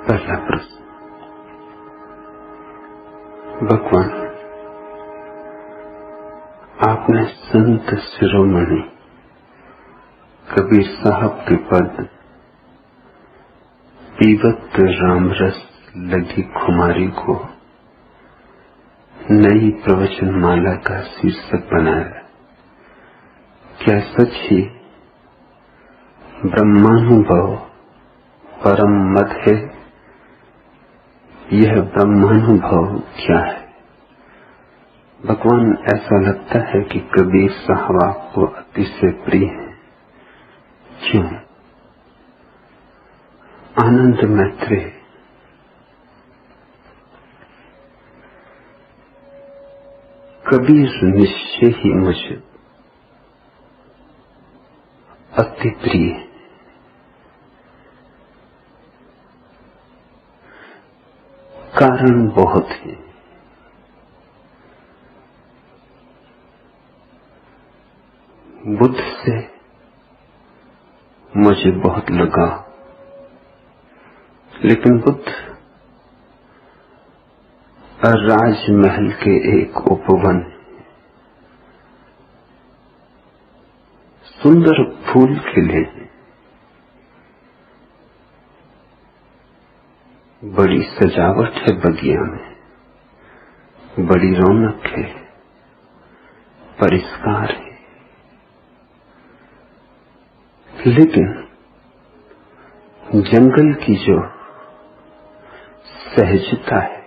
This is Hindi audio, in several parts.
पहला प्रश्न। भगवान, आपने संत शिरोमणि कबीर साहब के पद पीवत रामरस लगी खुमारी को नई प्रवचन माला का शीर्षक बनाया। क्या सच ही ब्रह्मानुभव परम मत है? यह ब्रह्मानुभव क्या है? भगवान, ऐसा लगता है कि कबीर साहब आपको अतिशय प्रिय हैं। क्यों? आनंद मैत्रेय कबीर निश्चय ही मुझे अति प्रिय है। कारण बहुत है। बुद्ध से मुझे बहुत लगा, लेकिन बुद्ध राजमहल के एक उपवन, सुंदर फूल खिले, बड़ी सजावट है बगिया में, बड़ी रौनक है, परिष्कार है, लेकिन जंगल की जो सहजता है,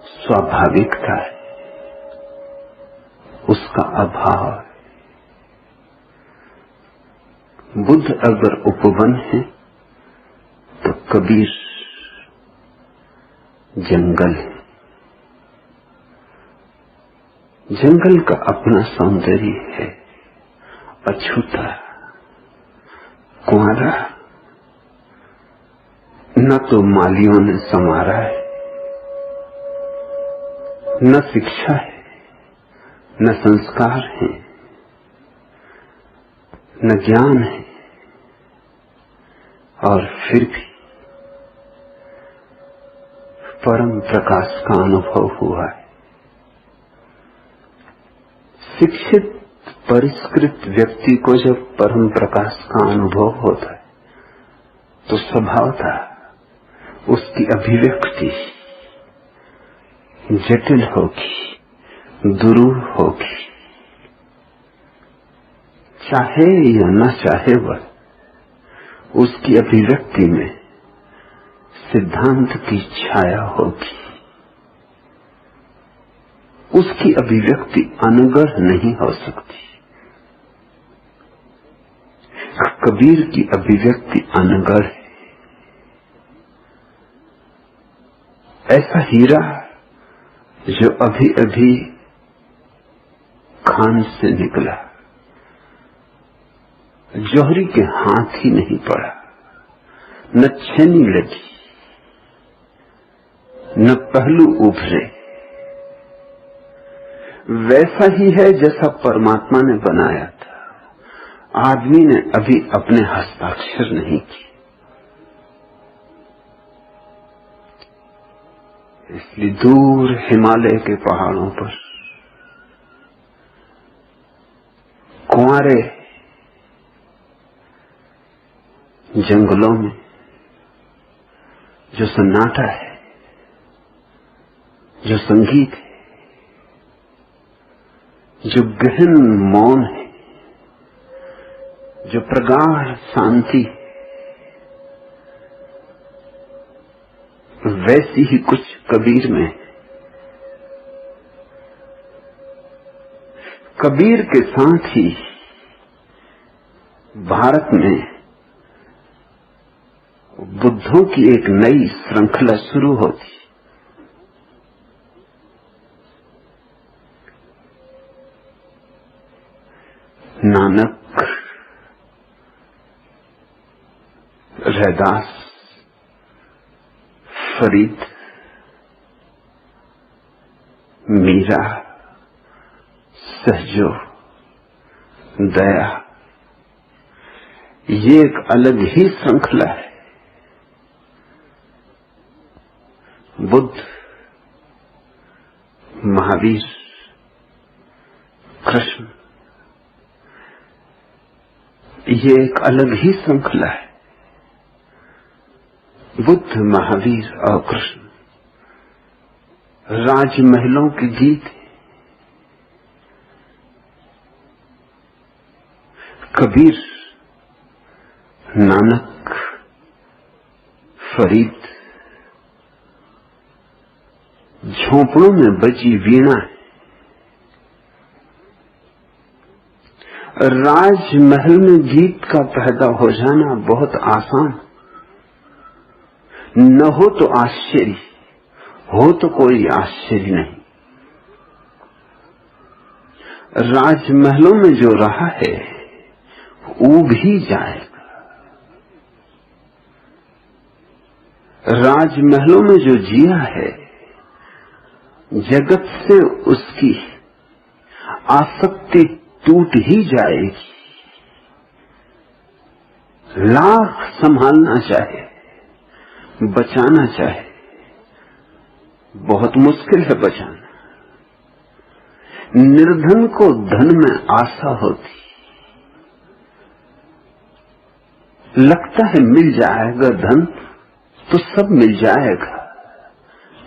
स्वाभाविकता है, उसका अभाव है। बुद्ध अगर उपवन है तो कबीर जंगल है। जंगल का अपना सौंदर्य है, अछूता, कुंवारा, न तो मालियों ने संवारा है, न शिक्षा है, न संस्कार है, न ज्ञान है, और फिर भी परम प्रकाश का अनुभव हुआ है। शिक्षित परिष्कृत व्यक्ति को जब परम प्रकाश का अनुभव होता है तो स्वभावतः उसकी अभिव्यक्ति जटिल होगी, दुरूह होगी। चाहे या न चाहे वह, उसकी अभिव्यक्ति में सिद्धांत की छाया होगी। उसकी अभिव्यक्ति अनगढ़ नहीं हो सकती। कबीर की अभिव्यक्ति अनगढ़ है। ऐसा हीरा जो अभी अभी खान से निकला, जौहरी के हाथ ही नहीं पड़ा, न छेनी लगी, न पहलू उभरे, वैसा ही है जैसा परमात्मा ने बनाया था। आदमी ने अभी अपने हस्ताक्षर नहीं किए। इसलिए दूर हिमालय के पहाड़ों पर कुंवारे जंगलों में जो सन्नाटा है, जो संगीत है, जो गहन मौन है, जो प्रगाढ़ शांति, वैसी ही कुछ कबीर में। कबीर के साथ ही भारत में बुद्धों की एक नई श्रृंखला शुरू होती। नानक, रैदास, फरीद, मीरा, सहजो, दया, ये एक अलग ही श्रृंखला है। बुद्ध, महावीर, कृष्ण, ये एक अलग ही श्रृंखला है। बुद्ध, महावीर और कृष्ण राजमहलों के गीत हैं। कबीर, नानक, फरीद झोंपड़ों में बजी वीणा है। राजमहल में गीत का पैदा हो जाना बहुत आसान, न हो तो आश्चर्य, हो तो कोई आश्चर्य नहीं। राजमहलों में जो रहा है ऊब ही जाएगा। राजमहलों में जो जिया है जगत से उसकी आसक्ति टूट ही जाएगी। लाख संभालना चाहे, बचाना चाहे, बहुत मुश्किल है बचाना। निर्धन को धन में आशा होती, लगता है मिल जाएगा धन तो सब मिल जाएगा,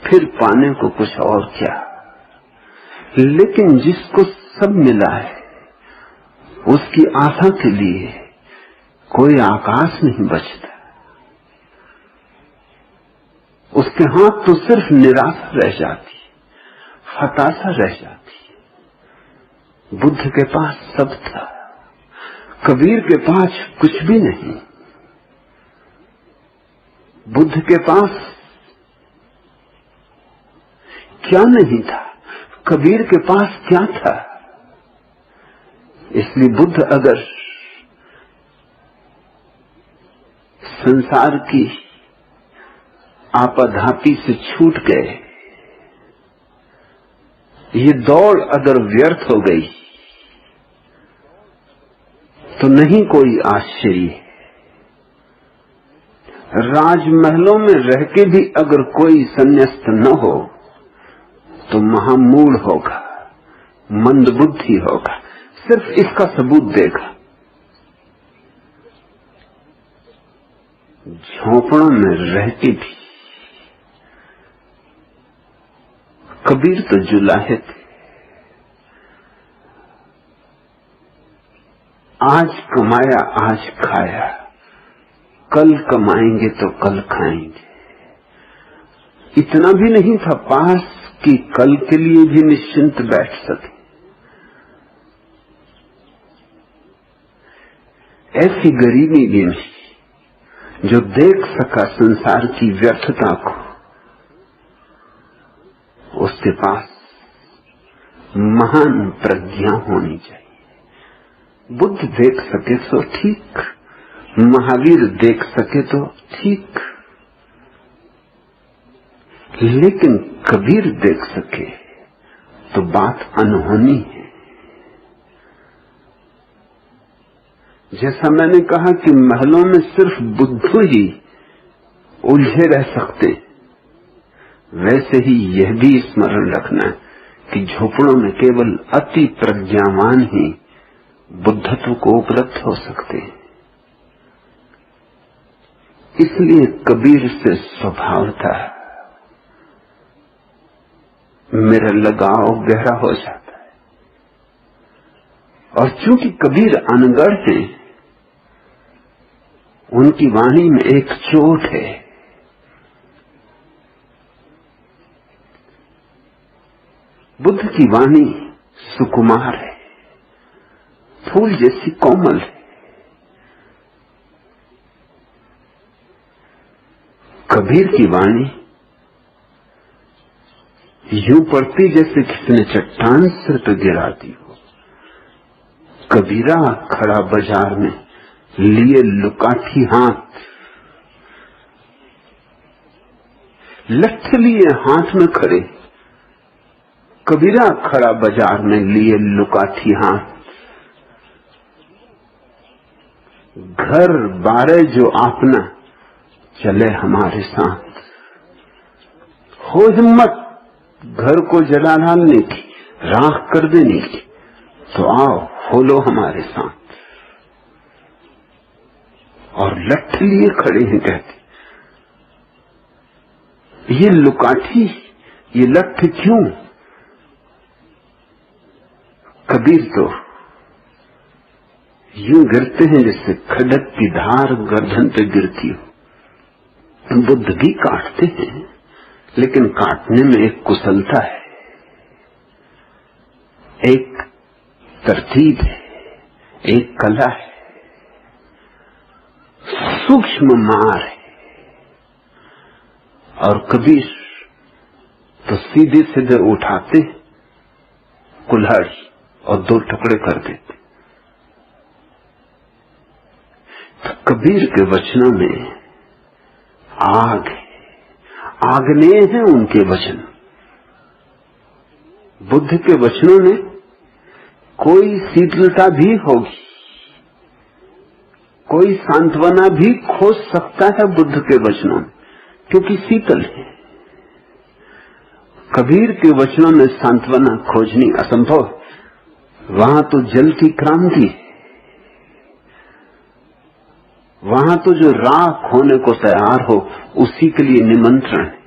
फिर पाने को कुछ और क्या। लेकिन जिसको सब मिला है उसकी आशा के लिए कोई आकाश नहीं बचता। उसके हाथ तो सिर्फ निराशा रह जाती, हताशा रह जाती। बुद्ध के पास सब था, कबीर के पास कुछ भी नहीं। बुद्ध के पास क्या नहीं था, कबीर के पास क्या था। इसलिए बुद्ध अगर संसार की आपाधापी से छूट गए, ये दौड़ अगर व्यर्थ हो गई तो नहीं कोई आश्चर्य। राजमहलों में रह के भी अगर कोई संन्यास्त न हो तो महामूढ़ होगा, मंदबुद्धि होगा, सिर्फ इसका सबूत देगा। झोंपड़ों में रह के भी कबीर तो जुलाहे थे। आज कमाया आज खाया, कल कमाएंगे तो कल खाएंगे। इतना भी नहीं था पास कि कल के लिए भी निश्चिंत बैठ सके। ऐसी गरीबी भी नहीं जो देख सका संसार की व्यर्थता को, उसके पास महान प्रज्ञा होनी चाहिए। बुद्ध देख सके तो ठीक, महावीर देख सके तो ठीक, लेकिन कबीर देख सके तो बात अनहोनी है। जैसा मैंने कहा कि महलों में सिर्फ बुद्ध ही उलझे रह सकते, वैसे ही यह भी स्मरण रखना है कि झोपड़ों में केवल अति प्रज्ञावान ही बुद्धत्व को उपलब्ध हो सकते हैं। इसलिए कबीर से स्वभाव था मेरा लगाव गहरा हो जाता है। और चूंकि कबीर अनगढ़ हैं, उनकी वाणी में एक चोट है। बुद्ध की वाणी सुकुमार है, फूल जैसी कोमल है। कबीर की वाणी यूं पड़ती जैसे किसी ने चट्टान सिर पर गिरा दी हो। कबीरा खड़ा बाजार में लिए लुकाठी हाथ, लठ लिए हाथ में खड़े। कबीरा खड़ा बाजार में लिए लुकाठी हाथ, घर बारे जो आपना चले हमारे साथ। हो हिम्मत घर को जला डालने की, राख कर देने की, तो आओ हो लो हमारे साथ। और लठ लिए खड़े हैं, कहते ये लुकाठी, ये लठ क्यों? कबीर तो यूं गिरते हैं जैसे खडक की धार गर्दन पे गिरती हो। बुद्ध भी काटते हैं, लेकिन काटने में एक कुशलता है, एक तरतीब है, एक कला है, सूक्ष्म मार है। और कबीर तो सीधे सीधे उठाते कुल्हाड़ी और 2 टुकड़े कर देते। तो कबीर के वचनों में आग है, आग्नेय है उनके वचन। बुद्ध के वचनों में कोई शीतलता भी होगी, कोई सांत्वना भी खोज सकता है बुद्ध के वचनों में, क्योंकि शीतल है। कबीर के वचनों में सांत्वना खोजनी असंभव, वहां तो जल की क्रांति है, वहां तो जो राख होने को तैयार हो उसी के लिए निमंत्रण है।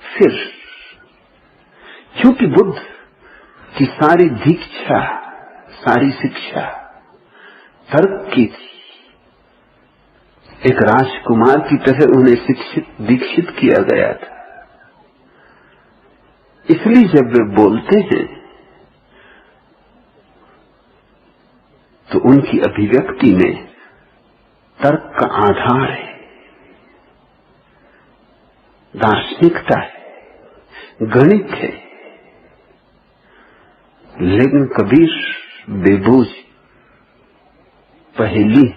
फिर क्योंकि बुद्ध की सारी दीक्षा, सारी शिक्षा तर्क की थी, एक राजकुमार की तरह उन्हें शिक्षित दीक्षित किया गया था, इसलिए जब वे बोलते हैं तो उनकी अभिव्यक्ति में तर्क का आधार है, दार्शनिकता है, गणित है। लेकिन कबीर बेबूझ, पहेली,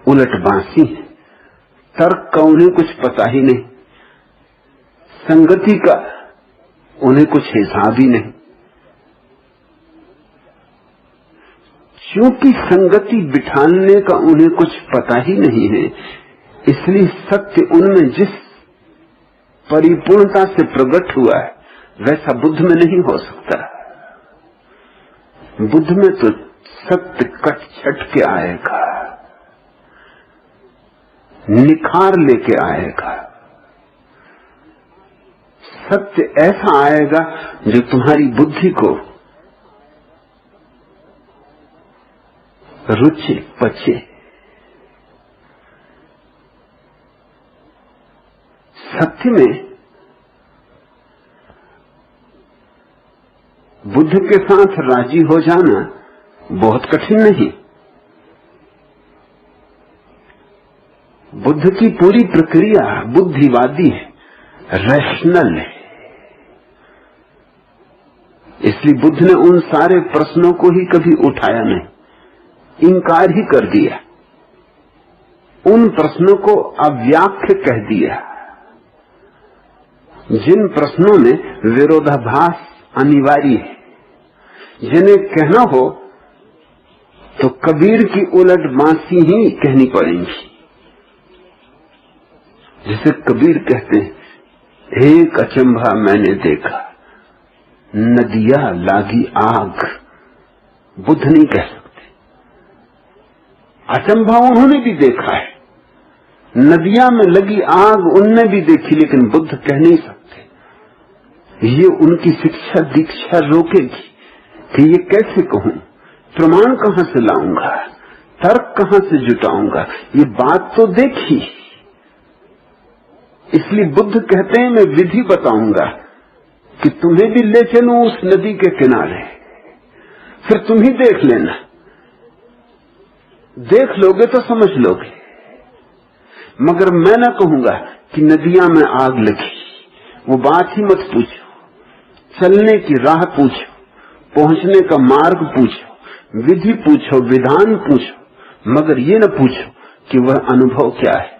उलटबांसी, तर्क का उन्हें कुछ पता ही नहीं, संगति का उन्हें कुछ हिसाब ही नहीं। क्योंकि संगति बिठाने का उन्हें कुछ पता ही नहीं है, इसलिए सत्य उनमें जिस परिपूर्णता से प्रकट हुआ है वैसा बुद्ध में नहीं हो सकता। बुद्ध में तो सत्य कट छट के आएगा, निखार लेके आएगा, सत्य ऐसा आएगा जो तुम्हारी बुद्धि को रुचे, पचे। सत्य में बुद्ध के साथ राजी हो जाना बहुत कठिन नहीं। बुद्ध की पूरी प्रक्रिया बुद्धिवादी है, रैशनल है। इसलिए बुद्ध ने उन सारे प्रश्नों को ही कभी उठाया नहीं, इनकार ही कर दिया, उन प्रश्नों को अव्याख्य कह दिया। जिन प्रश्नों में विरोधाभास अनिवार्य है, जिन्हें कहना हो तो कबीर की उलट बांसी ही कहनी पड़ेंगी। जिसे कबीर कहते हैं, एक अचंभा मैंने देखा, नदिया लागी आग। बुद्ध नहीं कह सकते। अचंभा उन्होंने भी देखा है, नदियां में लगी आग उनने भी देखी, लेकिन बुद्ध कह नहीं सकते। ये उनकी शिक्षा दीक्षा रोकेगी कि ये कैसे कहूं, प्रमाण कहां से लाऊंगा, तर्क कहां से जुटाऊंगा, ये बात तो देखी। इसलिए बुद्ध कहते हैं मैं विधि बताऊंगा कि तुम्हें भी ले चलूं उस नदी के किनारे, फिर तुम ही देख लेना, देख लोगे तो समझ लोगे। मगर मैं न कहूंगा कि नदियां में आग लगी, वो बात ही मत पूछो। चलने की राह पूछो, पहुंचने का मार्ग पूछो, विधि पूछो, विधान पूछो, मगर ये न पूछो कि वह अनुभव क्या है।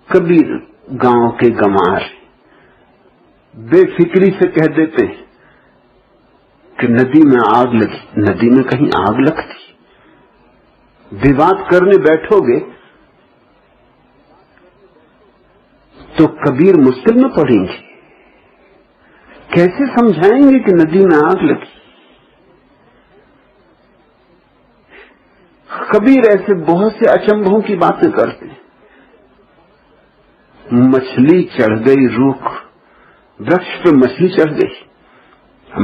कबीर गांव के गंवार बेफिक्री से कह देते हैं कि नदी में आग लगी। नदी में कहीं आग लगती? विवाद करने बैठोगे तो कबीर मुश्किल में पड़ेंगे। कैसे समझाएंगे कि नदी में आग लगी? कबीर ऐसे बहुत से अचंभों की बातें करते हैं। मछली चढ़ गई रूख, वृक्ष पे मछली चढ़ गई।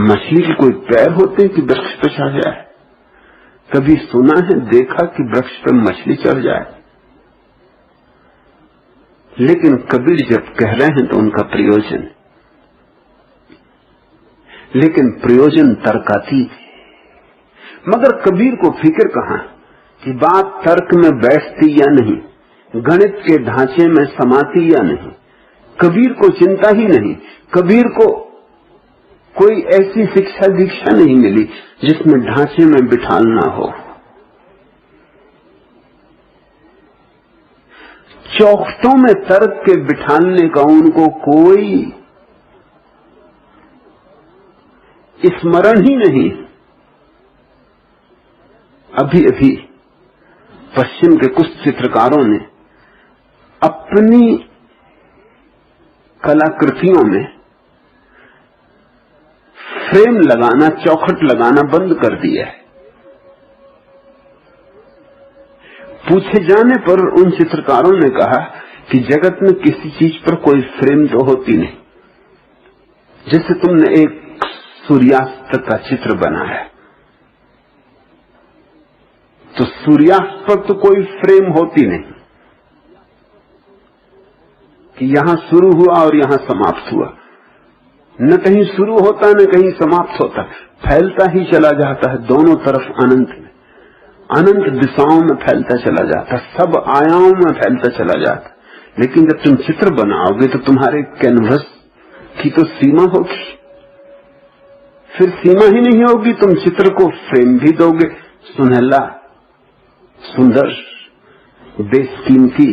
मछली के कोई पैर होते कि वृक्ष पे चढ़ जाए? कभी सुना है, देखा कि वृक्ष पे मछली चढ़ जाए? लेकिन कबीर जब कह रहे हैं तो उनका प्रयोजन, लेकिन प्रयोजन तर्कातीत है। मगर कबीर को फिक्र कहां कि बात तर्क में बैठती या नहीं, गणित के ढांचे में समाती या नहीं। कबीर को चिंता ही नहीं। कबीर को कोई ऐसी शिक्षा दीक्षा नहीं मिली जिसमें ढांचे में बिठालना हो। चौखटों में तर्क के बिठालने का उनको कोई स्मरण ही नहीं। अभी अभी पश्चिम के कुछ चित्रकारों ने अपनी कलाकृतियों में फ्रेम लगाना, चौखट लगाना बंद कर दिया है। पूछे जाने पर उन चित्रकारों ने कहा कि जगत में किसी चीज पर कोई फ्रेम तो होती नहीं। जैसे तुमने एक सूर्यास्त का चित्र बनाया तो सूर्यास्त पर तो कोई फ्रेम होती नहीं कि यहां शुरू हुआ और यहां समाप्त हुआ। न कहीं शुरू होता न कहीं समाप्त होता, फैलता ही चला जाता है दोनों तरफ अनंत में, अनंत दिशाओं में फैलता चला जाता, सब आयामों में फैलता चला जाता। लेकिन जब तुम चित्र बनाओगे तो तुम्हारे कैनवस की तो सीमा होगी, फिर सीमा ही नहीं होगी। तुम चित्र को फ्रेम भी दोगे, सुनहला, सुंदर, बेशकीमती,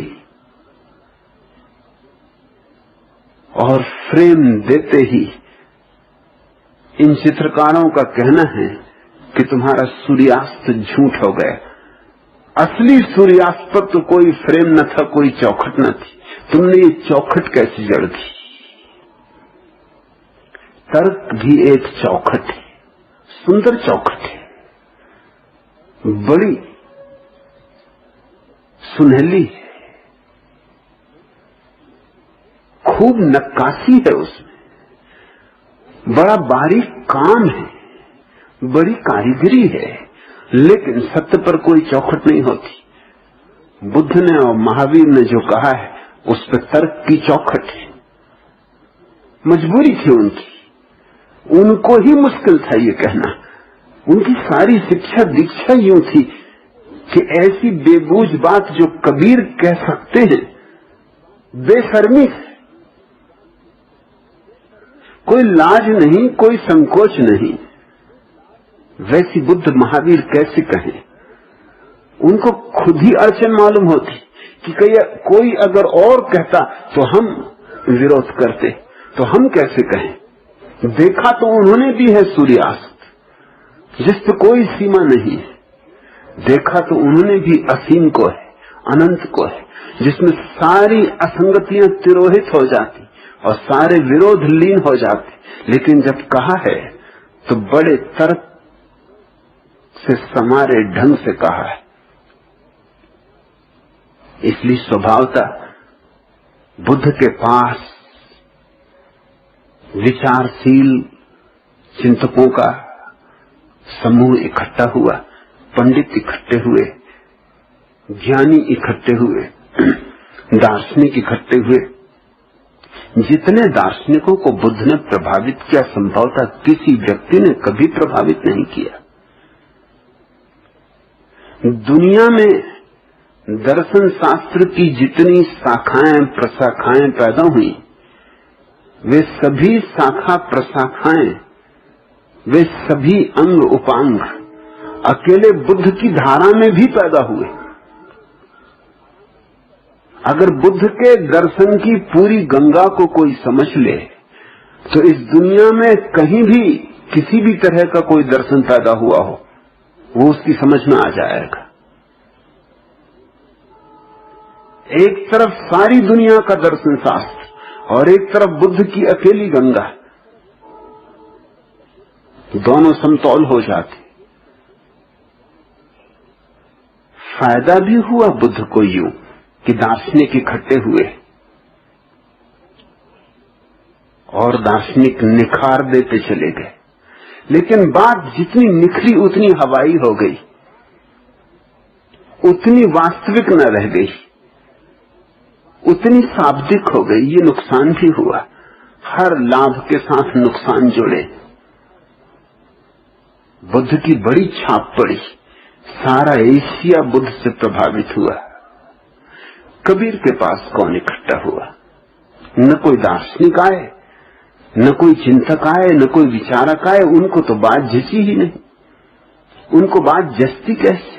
और फ्रेम देते ही इन चित्रकारों का कहना है कि तुम्हारा सूर्यास्त झूठ हो गया। असली सूर्यास्त पर तो कोई फ्रेम न था, कोई चौखट न थी। तुमने ये चौखट कैसे जड़ दी? तर्क भी एक चौखट है, सुंदर चौखट है, बड़ी सुनहली है, खूब नक्काशी है उसमें, बड़ा बारीक काम है, बड़ी कारीगरी है, लेकिन सत्य पर कोई चौखट नहीं होती। बुद्ध ने और महावीर ने जो कहा है उस पर तर्क की चौखट है। मजबूरी थी उनकी, उनको ही मुश्किल था ये कहना। उनकी सारी शिक्षा दीक्षा यूं थी कि ऐसी बेबूझ बात जो कबीर कह सकते हैं बेशर्मी से, कोई लाज नहीं, कोई संकोच नहीं, वैसी बुद्ध महावीर कैसे कहें? उनको खुद ही अड़चन मालूम होती कि कोई अगर और कहता तो हम विरोध करते, तो हम कैसे कहें? देखा तो उन्होंने भी है सूर्यास्त, जिस पर कोई सीमा नहीं है। देखा तो उन्होंने भी असीम को है, अनंत को है, जिसमें सारी असंगतियां तिरोहित हो जाती और सारे विरोध लीन हो जाते। लेकिन जब कहा है तो बड़े तर्क से समारे ढंग से कहा है। इसलिए स्वभावता बुद्ध के पास विचारशील चिंतकों का समूह इकट्ठा हुआ, पंडित इकट्ठे हुए, ज्ञानी इकट्ठे हुए, दार्शनिक इकट्ठे हुए। जितने दार्शनिकों को बुद्ध ने प्रभावित किया, संभवतः किसी व्यक्ति ने कभी प्रभावित नहीं किया। दुनिया में दर्शन शास्त्र की जितनी शाखाएं प्रशाखाएं पैदा हुई, वे सभी शाखा प्रशाखाएं, वे सभी अंग उपांग अकेले बुद्ध की धारा में भी पैदा हुए। अगर बुद्ध के दर्शन की पूरी गंगा को कोई समझ ले तो इस दुनिया में कहीं भी किसी भी तरह का कोई दर्शन पैदा हुआ हो वो उसकी समझ में आ जाएगा। एक तरफ सारी दुनिया का दर्शन शास्त्र और एक तरफ बुद्ध की अकेली गंगा, दोनों समतौल हो जाते। फायदा भी हुआ बुद्ध को यूं कि दार्शनिक इकट्ठे हुए और दार्शनिक निखार देते चले गए, लेकिन बात जितनी निखरी उतनी हवाई हो गई, उतनी वास्तविक न रह गई, उतनी शाब्दिक हो गई। ये नुकसान भी हुआ, हर लाभ के साथ नुकसान जुड़े। बुद्ध की बड़ी छाप पड़ी, सारा एशिया बुद्ध से प्रभावित हुआ। कबीर के पास कौन इकट्ठा हुआ? न कोई दार्शनिक आए, न कोई चिंतक आए, न कोई विचारक आए। उनको तो बात जची ही नहीं, उनको बात जचती कैसे?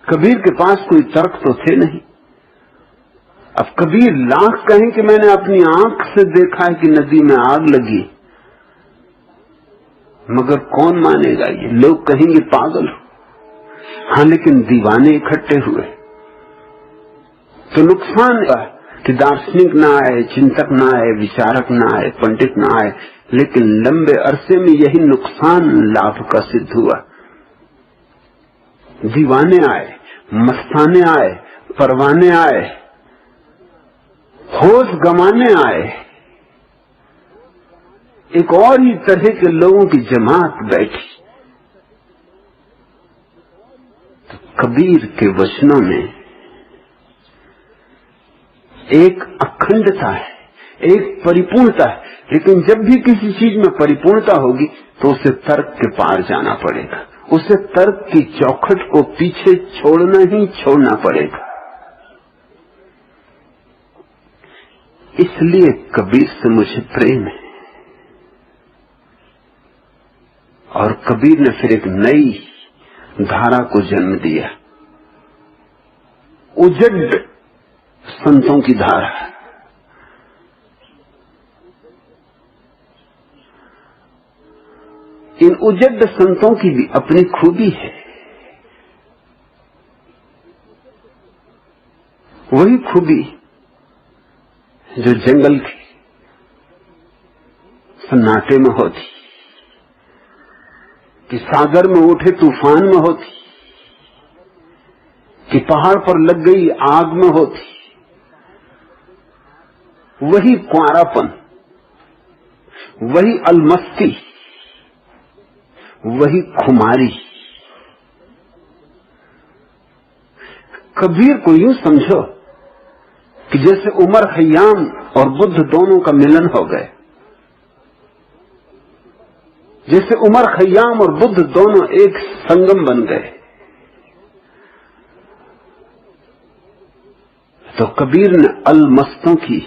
कबीर के पास कोई तर्क तो थे नहीं। अब कबीर लाख कहें कि मैंने अपनी आंख से देखा है कि नदी में आग लगी, मगर कौन मानेगा? ये लोग कहेंगे पागल हो। हाँ, लेकिन दीवाने इकट्ठे हुए तो नुकसान कि दार्शनिक ना आए, चिंतक ना आए, विचारक ना आए, पंडित ना आए, लेकिन लंबे अरसे में यही नुकसान लाभ का सिद्ध हुआ। दीवाने आए, मस्ताने आए, परवाने आए, होश गंवाने आए, एक और ही तरह के लोगों की जमात बैठी। तो कबीर के वचनों में एक अखंडता है, एक परिपूर्णता है, लेकिन जब भी किसी चीज में परिपूर्णता होगी तो उसे तर्क के पार जाना पड़ेगा, उसे तर्क की चौखट को पीछे छोड़ना ही छोड़ना पड़ेगा। इसलिए कबीर से मुझे प्रेम है। और कबीर ने फिर एक नई धारा को जन्म दिया, उजड़ संतों की धारा। इन उजड़ संतों की भी अपनी खूबी है। वही खूबी जो जंगल के सन्नाटे में होती, कि सागर में उठे तूफान में होती, कि पहाड़ पर लग गई आग में होती। वही कुंवारापन, वही अलमस्ती, वही खुमारी। कबीर को यूं समझो कि जैसे उमर खय्याम और बुद्ध दोनों का मिलन हो गए, जैसे उमर खय्याम और बुद्ध दोनों एक संगम बन गए। तो कबीर ने अलमस्तों की,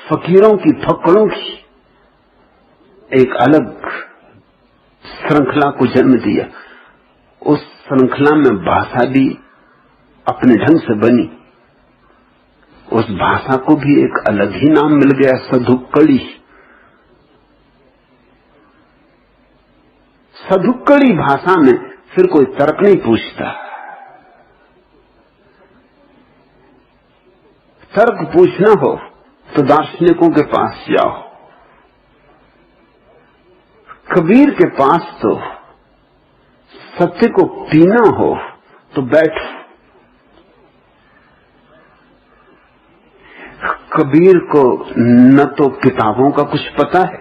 फकीरों की, फक्कड़ों की एक अलग श्रृंखला को जन्म दिया। उस श्रृंखला में भाषा भी अपने ढंग से बनी। उस भाषा को भी एक अलग ही नाम मिल गया, सधुक्कड़ी। सधुक्कड़ी भाषा में फिर कोई तर्क नहीं पूछता। तर्क पूछना हो तो दार्शनिकों के पास जाओ। कबीर के पास तो सत्य को पीना हो तो बैठो। कबीर को न तो किताबों का कुछ पता है,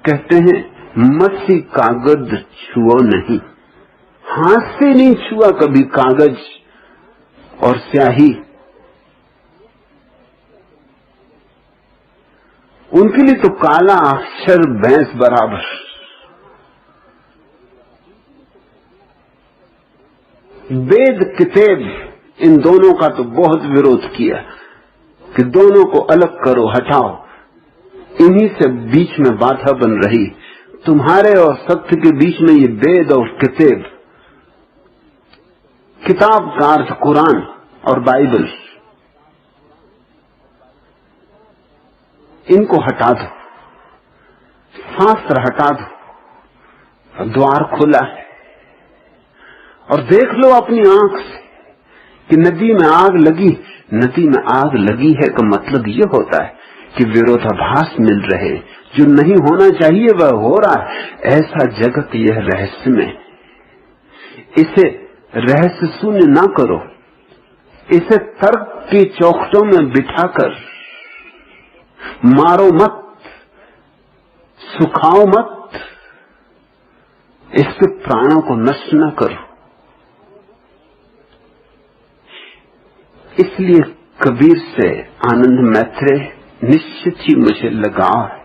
कहते हैं मसी कागज छुओ नहीं। हाथ से नहीं छुआ कभी कागज और स्याही। उनके लिए तो काला अक्षर भैंस बराबर। वेद किताब इन दोनों का तो बहुत विरोध किया कि दोनों को अलग करो, हटाओ। इन्हीं से बीच में बाधा बन रही। तुम्हारे और सत्य के बीच में ये वेद और किताब, किताब का अर्थ कुरान और बाइबल, इनको हटा दो, शास्त्र हटा दो। द्वार खुला है और देख लो अपनी आंख से कि नदी में आग लगी, नदी में आग लगी है का मतलब ये होता है कि विरोधाभास मिल रहे, जो नहीं होना चाहिए वह हो रहा है। ऐसा जगत यह रहस्य में, इसे रहस्य शून्य ना करो, इसे तर्क के चौखटों में बिठाकर मारो मत, सुखाओ मत, इसके प्राणों को नष्ट न करो। इसलिए कबीर से आनंद मैत्रेय निश्चित ही मुझे लगाव है,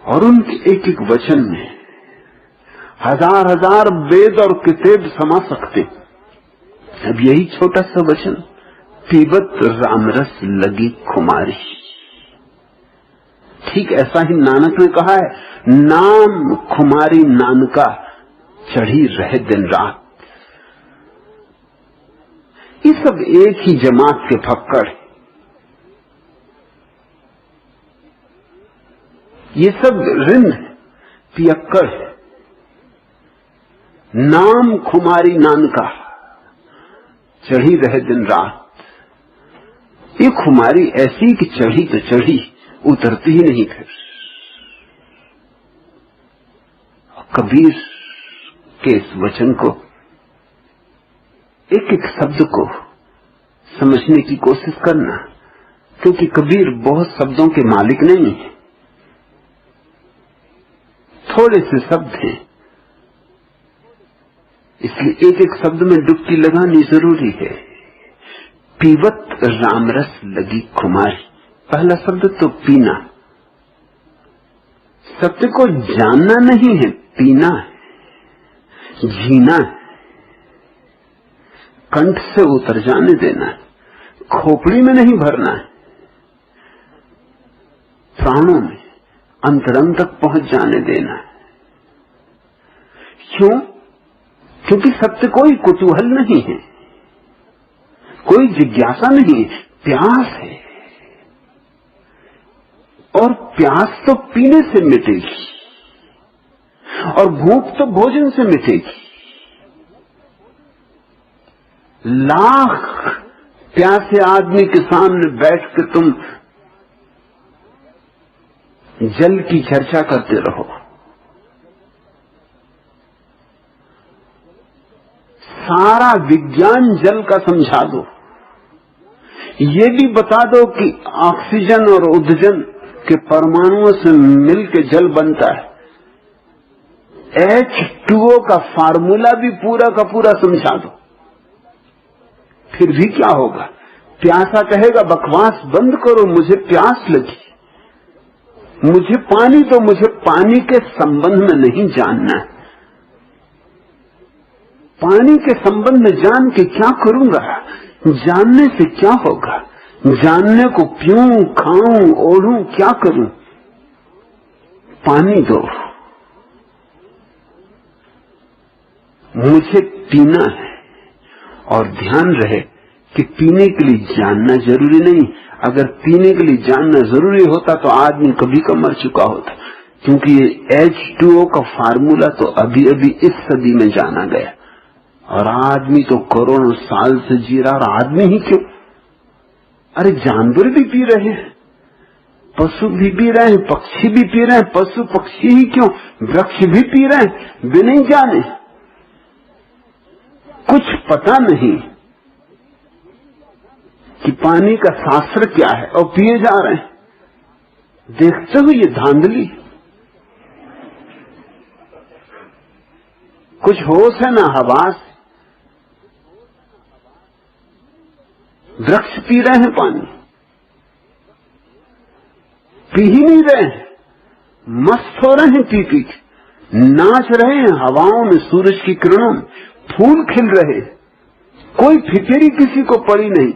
और उनके एक एक वचन में हजार हजार वेद और किताब समा सकते। अब यही छोटा सा वचन, पीबत रामरस लगी खुमारी, ठीक ऐसा ही नानक ने कहा है, नाम खुमारी नानका चढ़ी रहे दिन रात। ये सब एक ही जमात के फक्कड़, ये सब रिंद पियक्कड़ है। नाम खुमारी नानका चढ़ी रहे दिन रात। ये खुमारी ऐसी कि चढ़ी तो चढ़ी, उतरती ही नहीं। फिर कबीर के इस वचन को, एक एक शब्द को समझने की कोशिश करना, क्योंकि कबीर बहुत शब्दों के मालिक नहीं है, थोड़े से शब्द हैं, इसलिए एक एक शब्द में डुबकी लगानी जरूरी है। पीवत रामरस लगी खुमारी, पहला शब्द तो पीना। सत्य को जानना नहीं है, पीना है, जीना है, कंठ से उतर जाने देना है, खोपड़ी में नहीं भरना है, प्राणों में अंतरंग तक पहुंच जाने देना है। क्यों? क्योंकि सत्य कोई कुतूहल नहीं है, कोई जिज्ञासा नहीं है, प्यास है, और प्यास तो पीने से मिटेगी, और भूख तो भोजन से मिटेगी। लाख प्यासे आदमी के सामने बैठ के तुम जल की चर्चा करते रहो, सारा विज्ञान जल का समझा दो, ये भी बता दो कि ऑक्सीजन और उदजन के परमाणुओं से मिलकर जल बनता है, H2O का फार्मूला भी पूरा का पूरा समझा दो, फिर भी क्या होगा? प्यासा कहेगा बकवास बंद करो, मुझे प्यास लगी, मुझे पानी दो, मुझे पानी के संबंध में नहीं जानना है, पानी के संबंध में जान के क्या करूंगा? जानने से क्या होगा? जानने को पीऊं, खाऊं, ओढ़ूं, क्या करूं? पानी दो, मुझे पीना है। और ध्यान रहे कि पीने के लिए जानना जरूरी नहीं। अगर पीने के लिए जानना जरूरी होता तो आदमी कभी का मर चुका होता, क्योंकि ये H2O का फार्मूला तो अभी अभी इस सदी में जाना गया, और आदमी तो करोड़ों साल से जी रहा। और आदमी ही क्यों, अरे जानवर भी पी रहे हैं, पशु भी पी रहे हैं, पक्षी भी पी रहे हैं। पशु पक्षी ही क्यों, वृक्ष भी पी रहे हैं बिना नहीं जाने, कुछ पता नहीं कि पानी का शास्त्र क्या है, और पिए जा रहे हैं। देखते हो ये धांधली, कुछ होश है ना हवास। वृक्ष पी रहे हैं पानी, पी ही नहीं रहे हैं, मस्त हो रहे हैं पी पी के, नाच रहे हैं हवाओं में, सूरज की किरणों में, फूल खिल रहे। कोई फिक्री किसी को पड़ी नहीं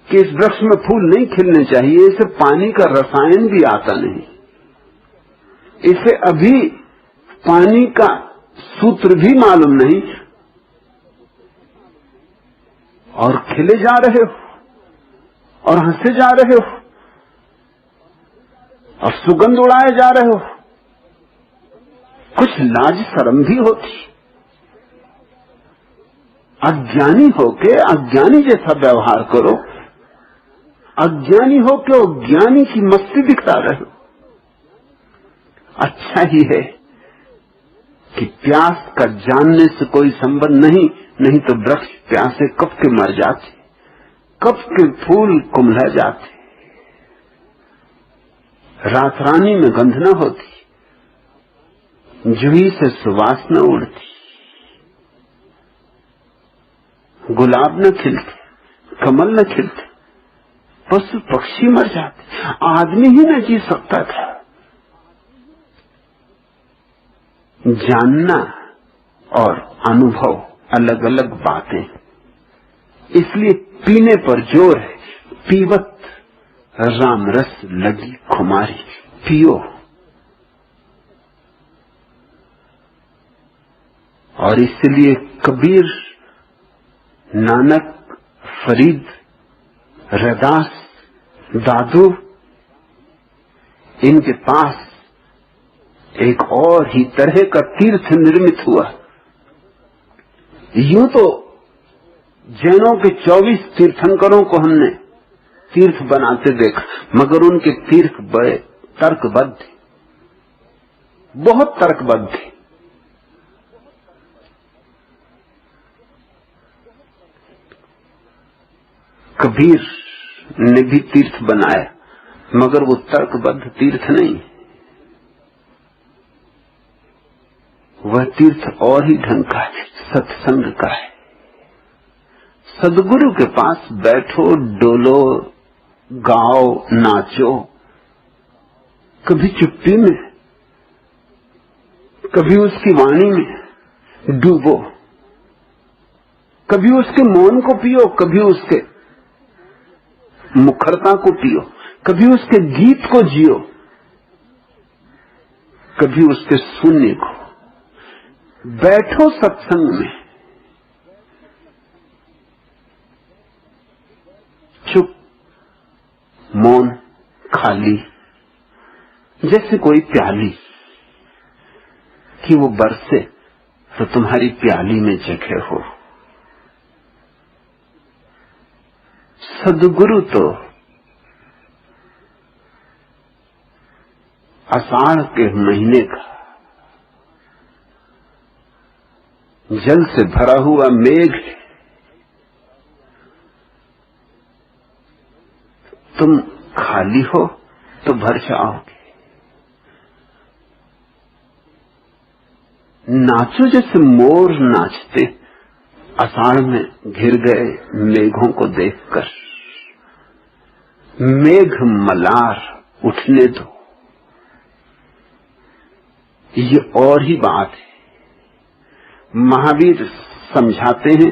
कि इस वृक्ष में फूल नहीं खिलने चाहिए, इसे पानी का रसायन भी आता नहीं, इसे अभी पानी का सूत्र भी मालूम नहीं, और खिले जा रहे हो और हंसे जा रहे हो और सुगंध उड़ाए जा रहे हो। कुछ लाज शर्म भी होती, अज्ञानी होके अज्ञानी जैसा व्यवहार करो, अज्ञानी होके अज्ञानी की मस्ती दिखता रहो। अच्छा ही है कि प्यास का जानने से कोई संबंध नहीं तो वृक्ष प्यासे कब के मर जाते, कब के फूल कुम्हला जाते, रात रानी में गंध न होती, जूही से सुवास न उड़ती, गुलाब न खिलते, कमल न खिलते, पशु पक्षी मर जाते, आदमी ही न जी सकता था। जानना और अनुभव अलग अलग बातें, इसलिए पीने पर जोर है। पीवत राम रस लगी खुमारी, पियो। और इसलिए कबीर, नानक, फरीद, रैदास, दादू, इनके पास एक और ही तरह का तीर्थ निर्मित हुआ। यूं तो जैनों के 24 तीर्थंकरों को हमने तीर्थ बनाते देखा, मगर उनके तीर्थ बड़े तर्कबद्ध थे, बहुत तर्कबद्ध थे। कबीर ने भी तीर्थ बनाया, मगर वो तर्कबद्ध तीर्थ नहीं, वह तीर्थ और ही ढंग का है, सत्संग का है। सदगुरु के पास बैठो, डोलो, गाओ, नाचो, कभी चुप्पी में, कभी उसकी वाणी में डूबो, कभी उसके मौन को पियो, कभी उसके मुखरता को पियो, कभी उसके गीत को जियो, कभी उसके शून्य को। बैठो सत्संग में, चुप, मौन, खाली, जैसे कोई प्याली कि वो बरसे तो तुम्हारी प्याली में जगह हो। सदगुरु तो आषाढ़ के महीने का जल से भरा हुआ मेघ, तुम खाली हो तो भर जाओगे। नाचो जैसे मोर नाचते आषाढ़ में घिर गए मेघों को देखकर। मेघ मलार उठने दो, ये और ही बात है। महावीर समझाते हैं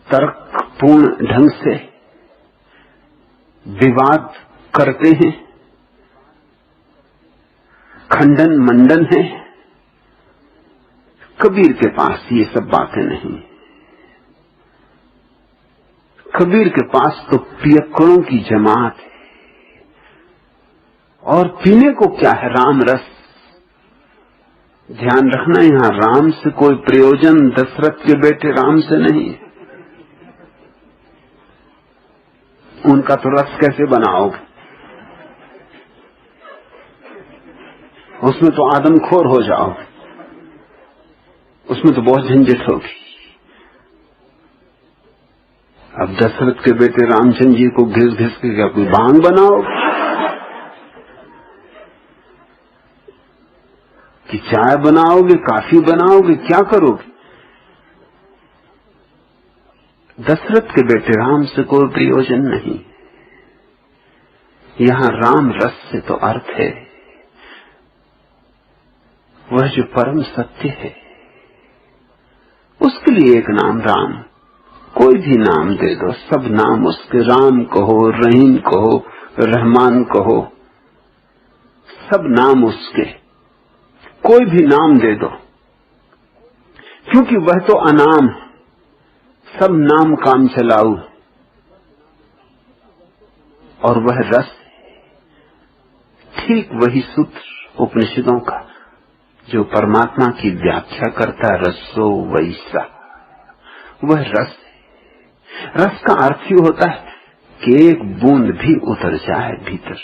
तर्कपूर्ण ढंग से, विवाद करते हैं, खंडन मंडन है। कबीर के पास ये सब बातें नहीं। कबीर के पास तो पियक्कड़ों की जमात है, और पीने को क्या है? राम रस। ध्यान रखना, यहां राम से कोई प्रयोजन दशरथ के बेटे राम से नहीं है। उनका तो रस कैसे बनाओगे? उसमें तो आदमखोर हो जाओगे, उसमें तो बहुत झंझट होगी। अब दशरथ के बेटे रामचंद्र जी को घिस घिस के क्या कोई बांग बनाओगे कि चाय बनाओगे, कॉफी बनाओगे, क्या करोगे? दशरथ के बेटे राम से कोई प्रयोजन नहीं। यहां राम रस से तो अर्थ है वह जो परम सत्य है, उसके लिए एक नाम राम। कोई भी नाम दे दो, सब नाम उसके। राम कहो, रहीम कहो, रहमान कहो, सब नाम उसके। कोई भी नाम दे दो, क्योंकि वह तो अनाम है, सब नाम काम चलाऊ, और वह रस ठीक वही सूत्र उपनिषदों का जो परमात्मा की व्याख्या करता, रसो वैसा। वह रस है। रस का अर्थ ही होता है कि एक बूंद भी उतर जाए भीतर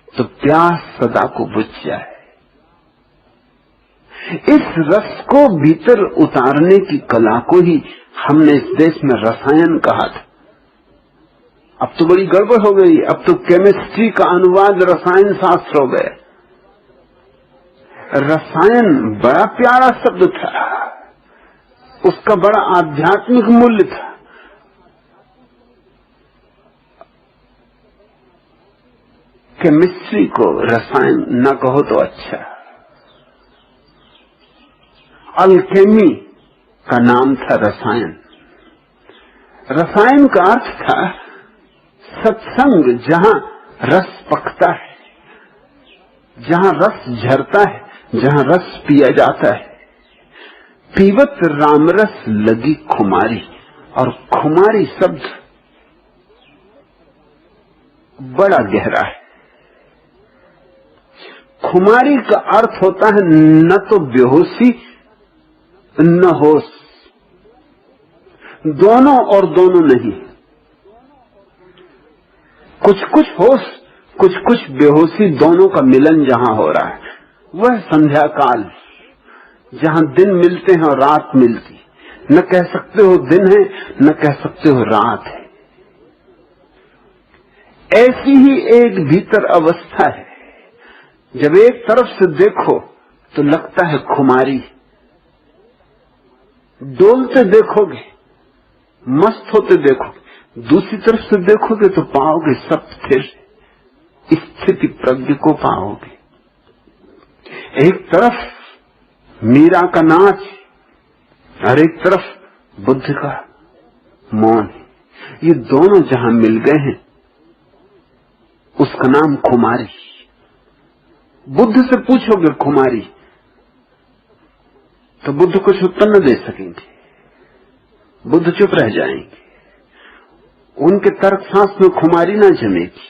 तो प्यास सदा को बुझ जाए। इस रस को भीतर उतारने की कला को ही हमने इस देश में रसायन कहा था। अब तो बड़ी गड़बड़ हो गई, अब तो केमिस्ट्री का अनुवाद रसायन शास्त्र हो गया। रसायन बड़ा प्यारा शब्द था, उसका बड़ा आध्यात्मिक मूल्य था। केमिस्ट्री को रसायन न कहो तो अच्छा। अल्केमी का नाम था रसायन। रसायन का अर्थ था सत्संग, जहां रस पकता है, जहां रस झरता है, जहां रस पिया जाता है। पीवत रामरस लगी खुमारी, और खुमारी शब्द बड़ा गहरा है। खुमारी का अर्थ होता है न तो बेहोशी न होश, दोनों और दोनों नहीं। कुछ कुछ होश, कुछ कुछ बेहोशी, दोनों का मिलन जहां हो रहा है वह संध्या काल, जहां दिन मिलते हैं और रात मिलती। न कह सकते हो दिन है, न कह सकते हो रात है। ऐसी ही एक भीतर अवस्था है, जब एक तरफ से देखो तो लगता है खुमारी, डोलते देखोगे, मस्त होते देखोगे, दूसरी तरफ से देखोगे तो पाओगे सब स्थिर, स्थिति प्रज्ञ को पाओगे। एक तरफ मीरा का नाच और एक तरफ बुद्ध का मौन, ये दोनों जहां मिल गए हैं उसका नाम खुमारी। बुद्ध से पूछोगे खुमारी तो बुद्ध कुछ उत्तर न दे सकेंगे, बुद्ध चुप रह जाएंगे, उनके तर्क सांस में खुमारी ना जमेगी।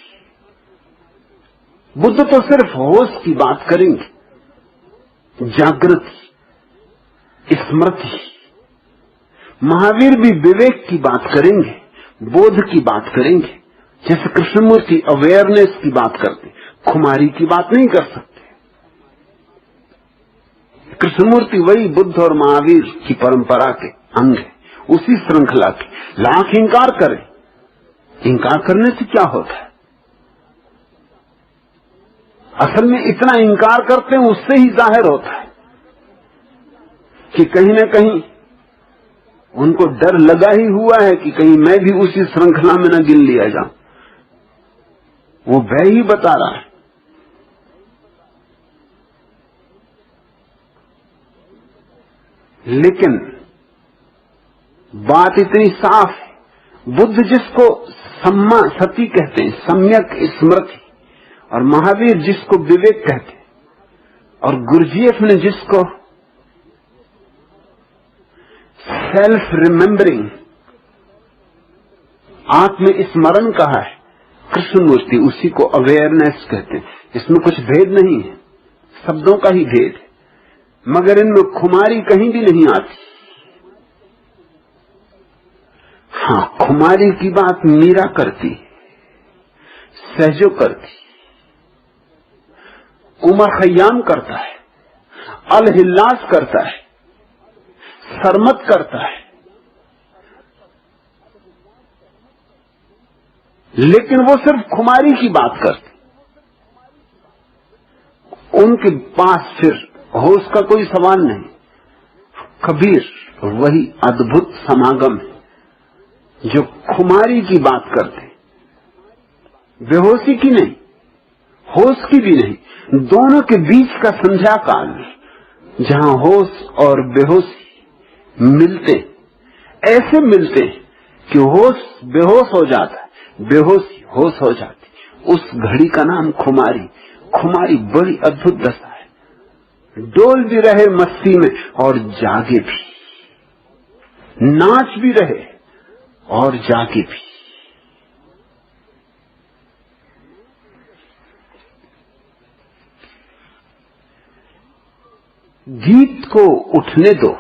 बुद्ध तो सिर्फ होश की बात करेंगे, जागृति, स्मृति। महावीर भी विवेक की बात करेंगे, बोध की बात करेंगे। जैसे कृष्णमूर्ति अवेयरनेस की बात करते, खुमारी की बात नहीं कर सकते। कृष्णमूर्ति वही बुद्ध और महावीर की परंपरा के अंग है, उसी श्रृंखला के। लाख इंकार करें, इंकार करने से क्या होता है? असल में इतना इंकार करते हैं उससे ही जाहिर होता है कि कहीं न कहीं उनको डर लगा ही हुआ है कि कहीं मैं भी उसी श्रृंखला में न गिन लिया जाऊं। वो भय ही बता रहा है। लेकिन बात इतनी साफ है, बुद्ध जिसको सम्मा सती कहते हैं, सम्यक स्मृति, और महावीर जिसको विवेक कहते हैं, और गुरजीएफ ने जिसको सेल्फ रिमेम्बरिंग, आत्म स्मरण कहा है, कृष्णमूर्ति उसी को अवेयरनेस कहते हैं। इसमें कुछ भेद नहीं है, शब्दों का ही भेद है, मगर इनमें खुमारी कहीं भी नहीं आती। हाँ, खुमारी की बात मीरा करती, सहजो करती, उमर खयाम करता है, अल हिल्लास करता है, सरमत करता है, लेकिन वो सिर्फ खुमारी की बात करते। उनके पास फिर होश का कोई सवाल नहीं। कबीर वही अद्भुत समागम है जो खुमारी की बात करते, बेहोशी की नहीं, होश की भी नहीं, दोनों के बीच का संध्या काल जहां होश और बेहोशी मिलते, ऐसे मिलते कि होश बेहोश हो जाता है, बेहोशी होश हो जाती, उस घड़ी का नाम खुमारी। खुमारी बड़ी अद्भुत दशा है, डोल भी रहे मस्ती में और जागे भी, नाच भी रहे और जागे भी। गीत को उठने दो,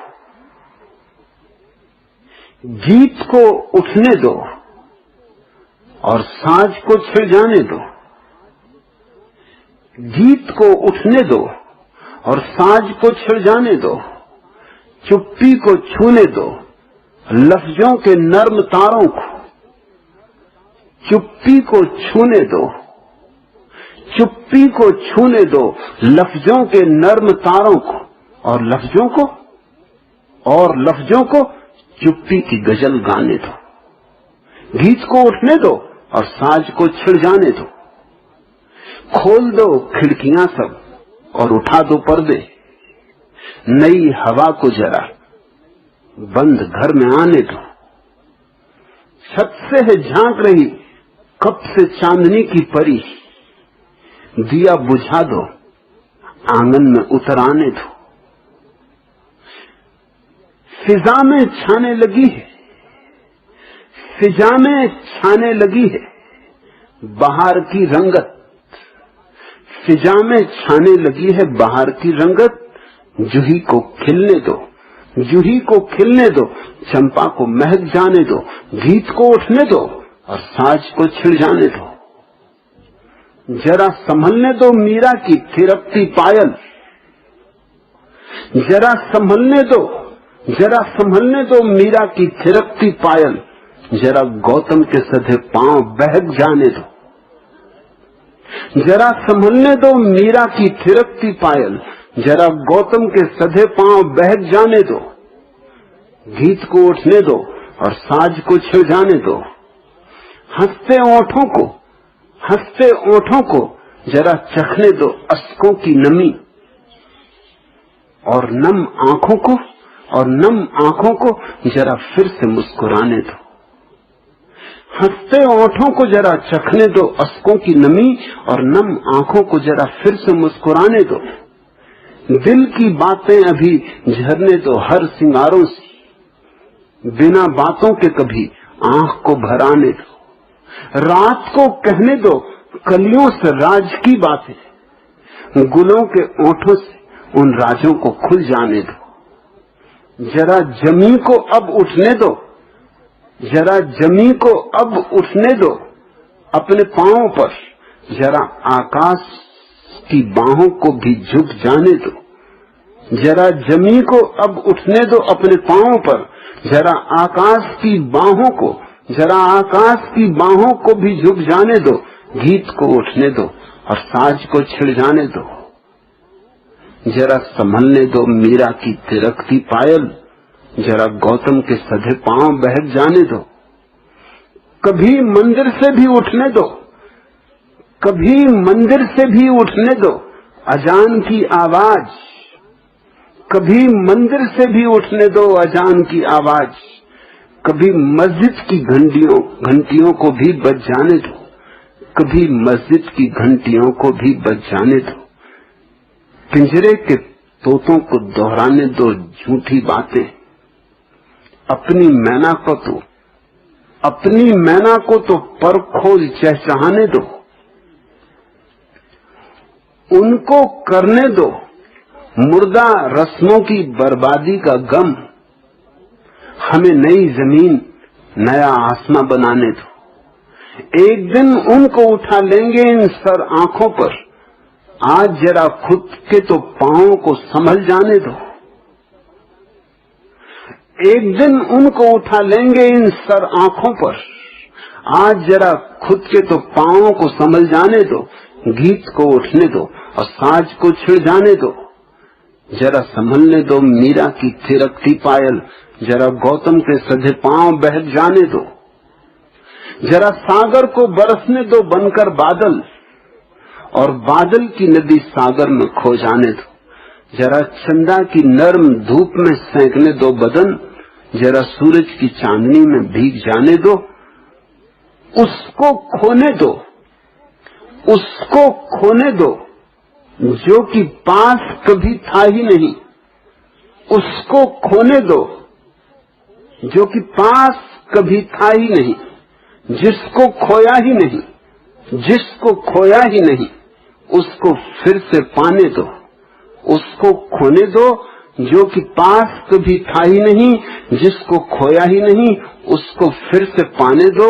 गीत को उठने दो और साज को छिड़ जाने दो। गीत को उठने दो और साज को छिड़ जाने दो। चुप्पी को छूने दो, लफ्जों के नर्म तारों को। चुप्पी को छूने दो, चुप्पी को छूने दो, लफ्जों के नर्म तारों को। और लफ्जों को चुप्पी की गजल गाने दो। गीत को उठने दो और साज को छिड़ जाने दो। खोल दो खिड़कियां सब और उठा दो पर्दे। नई हवा को जरा बंद घर में आने दो। छत से है झांक रही कब से चांदनी की परी। दिया बुझा दो, आंगन में उतर आने दो। फिजा में छाने लगी है, फिजा में छाने लगी है बाहर की रंगत। फिजा में छाने लगी है बाहर की रंगत। जूही को खिलने दो, जूही को खिलने दो, चंपा को महक जाने दो। गीत को उठने दो और साज को छिड़ जाने दो। जरा संभलने दो मीरा की थिरकती पायल। जरा संभलने दो, जरा संभलने दो मीरा की थिरकती पायल। जरा गौतम के सधे पांव बहक जाने दो। जरा संभलने दो मीरा की थिरकती पायल। जरा गौतम के सधे पांव बहक जाने दो। गीत को उठने दो और साज को छिड़ जाने दो। हंसते ओठों को जरा चखने दो अश्कों की नमी। और नम आंखों को जरा फिर से मुस्कुराने दो। हंसते ओठों को जरा चखने दो अश्कों की नमी और नम आंखों को जरा फिर से मुस्कुराने दो। दिल की बातें अभी झरने दो हर सिंगारों से। बिना बातों के कभी आंख को भराने दो। रात को कहने दो कलियों से राज की बातें। गुलों के ओठों से उन राजों को खुल जाने दो। जरा जमी को अब उठने दो, जरा जमी को अब उठने दो अपने पांवों पर। जरा आकाश की बाहों को भी झुक जाने दो। जरा जमी को अब उठने दो अपने पांवों पर। जरा आकाश की बाहों को भी झुक जाने दो। गीत को उठने दो और साज को छिड़ जाने दो। जरा संभलने दो मीरा की थिरकती पायल। जरा गौतम के सधे पांव बहक जाने दो। कभी मंदिर से भी उठने दो, कभी मंदिर से भी उठने दो अजान की आवाज। कभी मंदिर से भी उठने दो अजान की आवाज। कभी मस्जिद की घंटियों को भी बज जाने दो। कभी मस्जिद की घंटियों को भी बज जाने दो। पिंजरे के तोतों को दोहराने दो झूठी बातें। अपनी मैना को तो पर खोल चहचहाने दो। उनको करने दो मुर्दा रस्मों की बर्बादी का गम। हमें नई जमीन नया आसमां बनाने दो। एक दिन उनको उठा लेंगे इन सर आंखों पर। आज जरा खुद के तो पांवों को संभल जाने दो। एक दिन उनको उठा लेंगे इन सर आंखों पर। आज जरा खुद के तो पांवों को संभल जाने दो। गीत को उठने दो और साज को छिड़ जाने दो। जरा संभलने दो मीरा की थिरकती पायल। जरा गौतम के सधे पांव बहक जाने दो। जरा सागर को बरसने दो बनकर बादल और बादल की नदी सागर में खो जाने दो। जरा चंदा की नर्म धूप में सेंकने दो बदन। जरा सूरज की चांदनी में भीग जाने दो। उसको खोने दो जो कि पास कभी था ही नहीं। उसको खोने दो जो कि पास कभी था ही नहीं। जिसको खोया ही नहीं उसको फिर से पाने दो। उसको खोने दो जो कि पास कभी था ही नहीं, जिसको खोया ही नहीं, उसको फिर से पाने दो,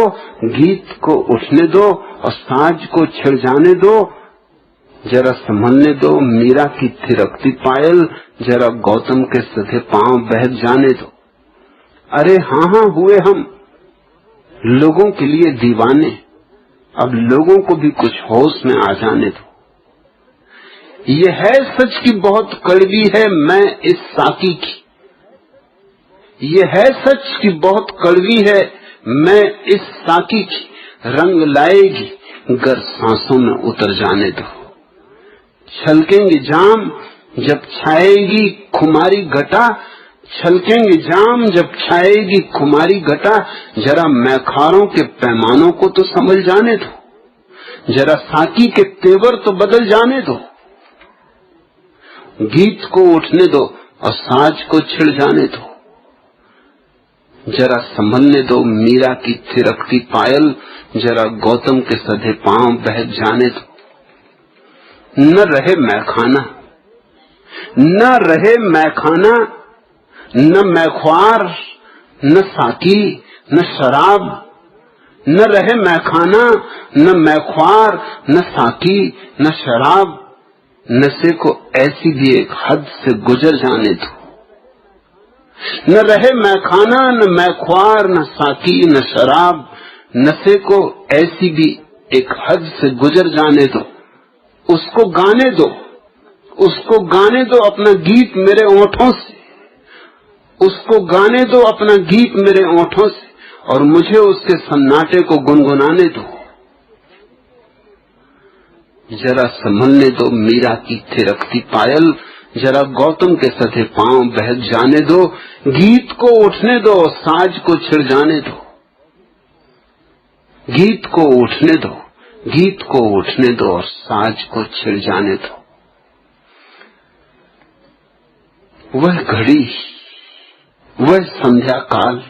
गीत को उठने दो और साज को छिड़ जाने दो, जरा संभलने दो मीरा की थिरकती पायल, जरा गौतम के सधे पांव बहक जाने दो। अरे हाँ हाँ हुए हम लोगों के लिए दीवाने, अब लोगों को भी कुछ होश में आ जाने दो। ये है सच की बहुत कड़वी है मैं इस साकी की, ये है सच की बहुत कड़वी है मैं इस साकी की, रंग लाएगी गर सांसों में उतर जाने दो। छलकेंगे जाम जब छाएगी खुमारी घटा, छलकेंगे जाम जब छाएगी खुमारी घटा, जरा मैखारों के पैमानों को तो समझ जाने दो, जरा साकी के तेवर तो बदल जाने दो। गीत को उठने दो और साज को छिड़ जाने दो, जरा संभलने दो मीरा की थिरकती पायल, जरा गौतम के सधे पांव बहक जाने दो। न रहे मैखाना, न रहे मैखाना, न मैख्वार, न साकी, न शराब, न रहे मैखाना, न मैख्वार, न साकी, न शराब, नशे को ऐसी भी एक हद से गुजर जाने दो। न रहे मैखाना, न मैख्वार, न साकी, न शराब, नशे को ऐसी भी एक हद से गुजर जाने दो। उसको गाने दो, उसको गाने दो अपना गीत मेरे ओंठों से, उसको गाने दो अपना गीत मेरे ओंठों से, और मुझे उसके सन्नाटे को गुनगुनाने दो। जरा संभलने दो मीरा की थिरकती पायल, जरा गौतम के सधे पांव बहक जाने दो। गीत को उठने दो, साज को छिड़ जाने दो। गीत को उठने दो, गीत को उठने दो और साज को छिड़ जाने दो। वह घड़ी, वह संध्या काल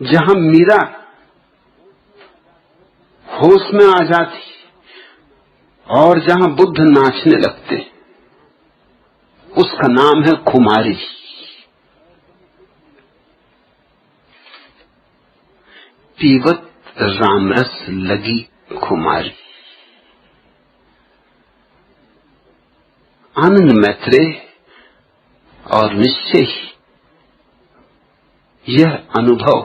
जहां मीरा होश में आ जाती और जहां बुद्ध नाचने लगते, उसका नाम है खुमारी। पीवत रामरस लगी खुमारी। आनंद मैत्रेय और निश्चय ही यह अनुभव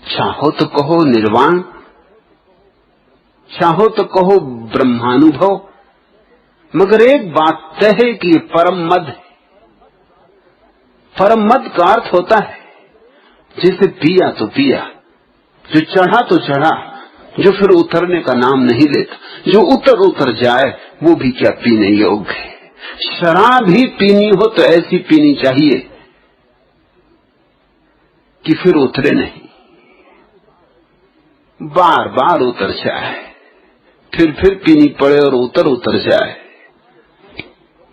चाहो तो कहो निर्वाण, चाहो तो कहो ब्रह्मानुभव, मगर एक बात तय है कि ये परम मद है। परम मद का अर्थ होता है जिसे पिया तो पिया, जो चढ़ा तो चढ़ा, जो फिर उतरने का नाम नहीं लेता, जो उतर जाए वो भी क्या पीने योग्य है। शराब ही पीनी हो तो ऐसी पीनी चाहिए कि फिर उतरे नहीं, बार बार उतर जाए, फिर पीनी पड़े और उतर जाए।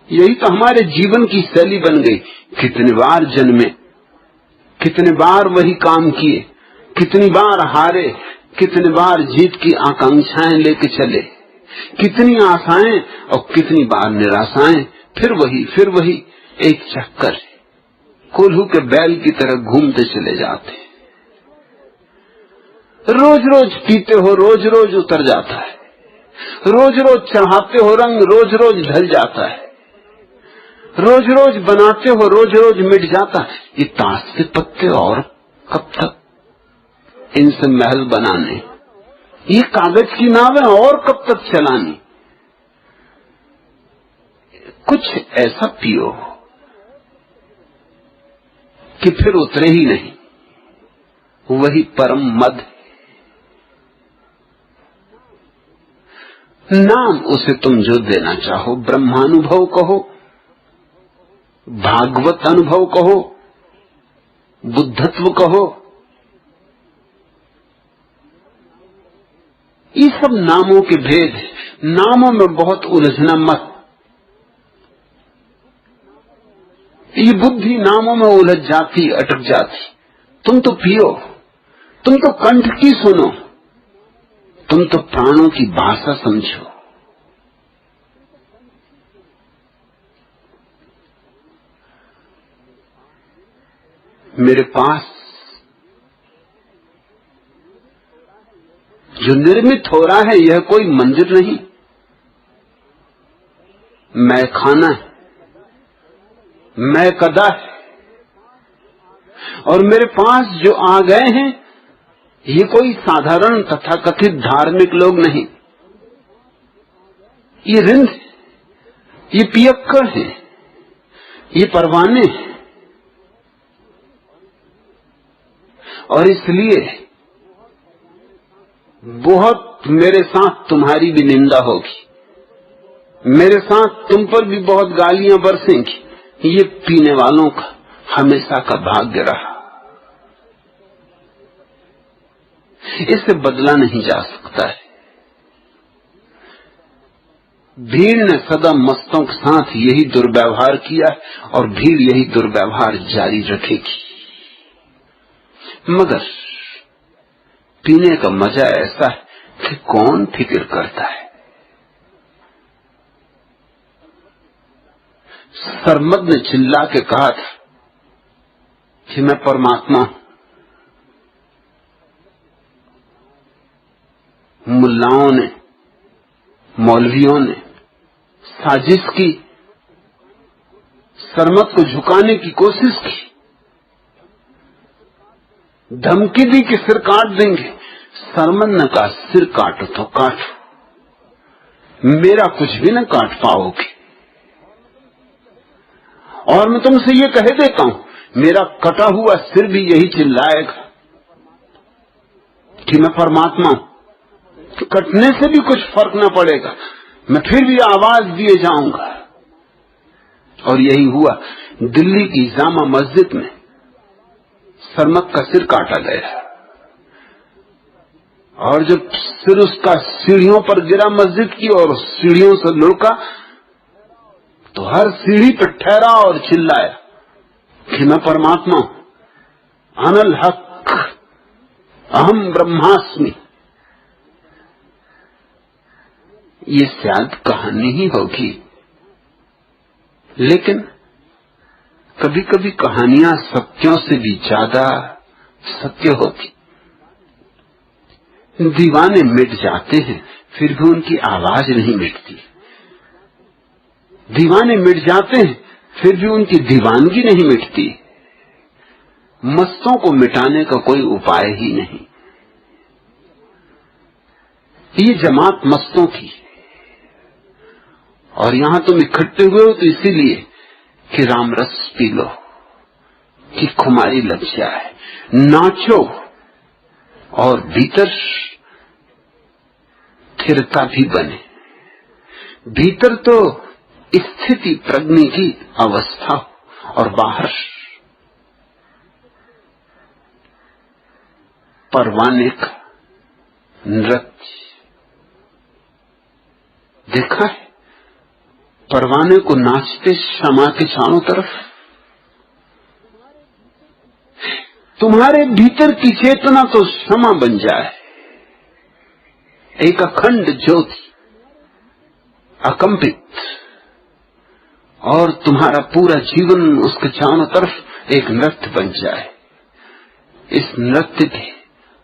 यही तो हमारे जीवन की शैली बन गई। कितने बार जन्मे, कितने बार वही काम किए, कितनी बार हारे, कितने बार जीत की आकांक्षाएं लेके चले, कितनी आशाएं और कितनी बार निराशाएं, फिर वही एक चक्कर, कोल्हू के बैल की तरह घूमते चले जाते। रोज रोज पीते हो, रोज रोज उतर जाता है, रोज रोज चढ़ाते हो रंग, रोज रोज ढल जाता है, रोज रोज बनाते हो, रोज रोज मिट जाता है। ये ताश के पत्ते और कब तक इनसे महल बनाने, ये कागज की नावें और कब तक चलानी। कुछ ऐसा पियो कि फिर उतरे ही नहीं, वही परम मद। नाम उसे तुम जो देना चाहो, ब्रह्मानुभव कहो, भागवत अनुभव कहो, बुद्धत्व कहो, ये सब नामों के भेद है। नामों में बहुत उलझना मत। ये बुद्धि नामों में उलझ जाती, अटक जाती। तुम तो पियो, तुम तो कंठ की सुनो, तुम तो प्राणों की भाषा समझो। मेरे पास जो निर्मित हो रहा है यह कोई मंदिर नहीं, मैं खाना है, मैं कदा है। और मेरे पास जो आ गए हैं ये कोई साधारण तथाकथित धार्मिक लोग नहीं, ये रिंद, ये पियक्कड़ है, ये परवाने हैं। और इसलिए बहुत मेरे साथ तुम्हारी भी निंदा होगी, मेरे साथ तुम पर भी बहुत गालियां बरसेंगी। ये पीने वालों का हमेशा का भाग्य रहा, इसे बदला नहीं जा सकता है। भीड़ ने सदा मस्तों के साथ यही दुर्व्यवहार किया और भीड़ यही दुर्व्यवहार जारी रखेगी। मगर पीने का मजा ऐसा है कि कौन फिक्र करता है। सरमद ने चिल्ला के कहा था कि मैं परमात्मा हूं। मुल्लाओं ने, मौलवियों ने साजिश की, सरमद को झुकाने की कोशिश की, धमकी दी कि सिर काट देंगे। सरमद ने कहा सिर काटो तो काटो, मेरा कुछ भी न काट पाओगे। और मैं तुमसे ये कह देता हूं, मेरा कटा हुआ सिर भी यही चिल्लाएगा कि मैं परमात्मा हूं। तो कटने से भी कुछ फर्क न पड़ेगा, मैं फिर भी आवाज दिए जाऊंगा। और यही हुआ। दिल्ली की जामा मस्जिद में सरमद का सिर काटा गया और जब सिर उसका सीढ़ियों पर गिरा मस्जिद की और सीढ़ियों से लुढ़का तो हर सीढ़ी पर ठहरा और चिल्लाया कि मैं परमात्मा हूं, अनल हक, अहम ब्रह्मास्मि। ये शायद कहानी ही होगी, लेकिन कभी कभी कहानियां सत्यों से भी ज्यादा सत्य होती। दीवाने मिट जाते हैं फिर भी उनकी आवाज नहीं मिटती, दीवाने मिट जाते हैं फिर भी उनकी दीवानगी नहीं मिटती। मस्तों को मिटाने का कोई उपाय ही नहीं। ये जमात मस्तों की, और यहां तुम इकट्ठे हुए हो तो इसीलिए कि रामरस पी लो, कि खुमारी लग जाए, नाचो और भीतर स्थिरता भी बने। भीतर तो स्थिति प्रज्ञा की अवस्था और बाहर परवाने का नृत्य। देखा है परवाने को नाचते शमा के चारों तरफ। तुम्हारे भीतर की चेतना तो शमा बन जाए, एक अखंड ज्योति, अकंपित, और तुम्हारा पूरा जीवन उसके चारों तरफ एक नृत्य बन जाए। इस नृत्य के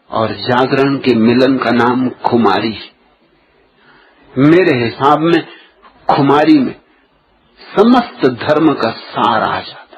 और जागरण के मिलन का नाम खुमारी। मेरे हिसाब में खुमारी में समस्त धर्म का सार आ जाता।